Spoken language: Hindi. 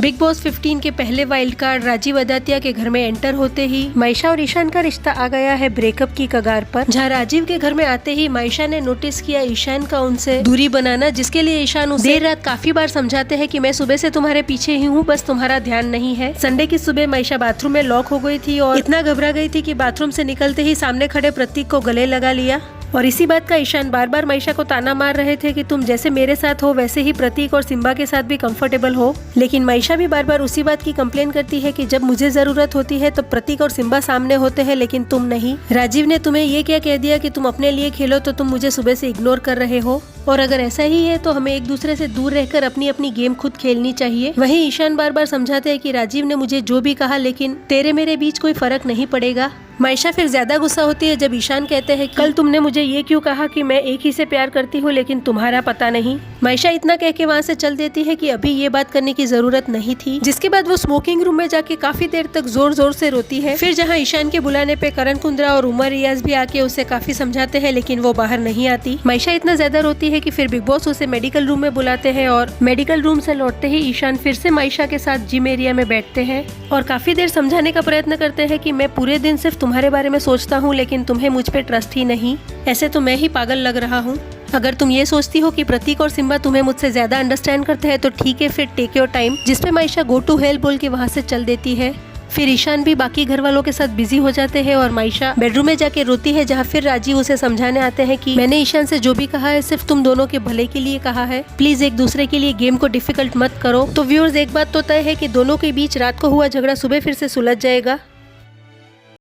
बिग बॉस 15 के पहले वाइल्ड कार्ड राजीव अदातिया के घर में एंटर होते ही मायशा और ईशान का रिश्ता आ गया है ब्रेकअप की कगार पर। जहां राजीव के घर में आते ही मायशा ने नोटिस किया ईशान का उनसे दूरी बनाना, जिसके लिए ईशान उसे देर रात काफी बार समझाते हैं कि मैं सुबह से तुम्हारे पीछे ही हूँ, बस तुम्हारा ध्यान नहीं है। संडे की सुबह मायशा बाथरूम में लॉक हो गई थी और इतना घबरा गई थी कि बाथरूम से निकलते ही सामने खड़े प्रतीक को गले लगा लिया। और इसी बात का ईशान बार बार मायशा को ताना मार रहे थे कि तुम जैसे मेरे साथ हो वैसे ही प्रतीक और सिम्बा के साथ भी कंफर्टेबल हो। लेकिन मायशा भी बार बार उसी बात की कंप्लेन करती है कि जब मुझे जरूरत होती है तो प्रतीक और सिम्बा सामने होते हैं लेकिन तुम नहीं। राजीव ने तुम्हें ये क्या कह दिया कि तुम अपने लिए खेलो तो तुम मुझे सुबह से इग्नोर कर रहे हो, और अगर ऐसा ही है तो हमें एक दूसरे से दूर रहकर अपनी अपनी गेम खुद खेलनी चाहिए। वहीं ईशान बार बार समझाते हैं कि राजीव ने मुझे जो भी कहा लेकिन तेरे मेरे बीच कोई फर्क नहीं पड़ेगा। मायशा फिर ज्यादा गुस्सा होती है जब ईशान कहते हैं कल तुमने मुझे ये क्यों कहा कि मैं एक ही से प्यार करती हूँ लेकिन तुम्हारा पता नहीं। मायशा इतना कह के वहाँ से चल देती है कि अभी ये बात करने की जरूरत नहीं थी, जिसके बाद वो स्मोकिंग रूम में जाके काफी देर तक जोर जोर से रोती है। फिर जहाँ ईशान के बुलाने पे करण कुंद्रा और उमर रियाज भी आके उसे काफी समझाते हैं लेकिन वो बाहर नहीं आती। मायशा इतना ज्यादा रोती है कि फिर बिग बॉस उसे मेडिकल रूम में बुलाते हैं और मेडिकल रूम से लौटते ही ईशान फिर से मायशा के साथ जिम एरिया में बैठते हैं और काफी देर समझाने का प्रयत्न करते हैं कि मैं पूरे दिन सिर्फ तुम्हारे बारे में सोचता हूँ लेकिन तुम्हें मुझ पे ट्रस्ट ही नहीं, ऐसे तो मैं ही पागल लग रहा हूँ। अगर तुम ये सोचती हो कि प्रतीक और सिम्बा तुम्हें मुझसे ज्यादा अंडरस्टैंड करते हैं तो ठीक है, फिर टेक योर टाइम। जिसपे मायशा गो टू हेल बोल के वहाँ से चल देती है। फिर ईशान भी बाकी घर वालों के साथ बिजी हो जाते हैं और मायशा बेडरूम में जाके रोती है, जहाँ फिर राजीव उसे समझाने आते हैं कि मैंने ईशान से जो भी कहा है सिर्फ तुम दोनों के भले के लिए कहा है, प्लीज एक दूसरे के लिए गेम को डिफिकल्ट मत करो। तो व्यूअर्स, एक बात तो तय है कि दोनों के बीच रात को हुआ झगड़ा सुबह फिर से सुलझ जाएगा।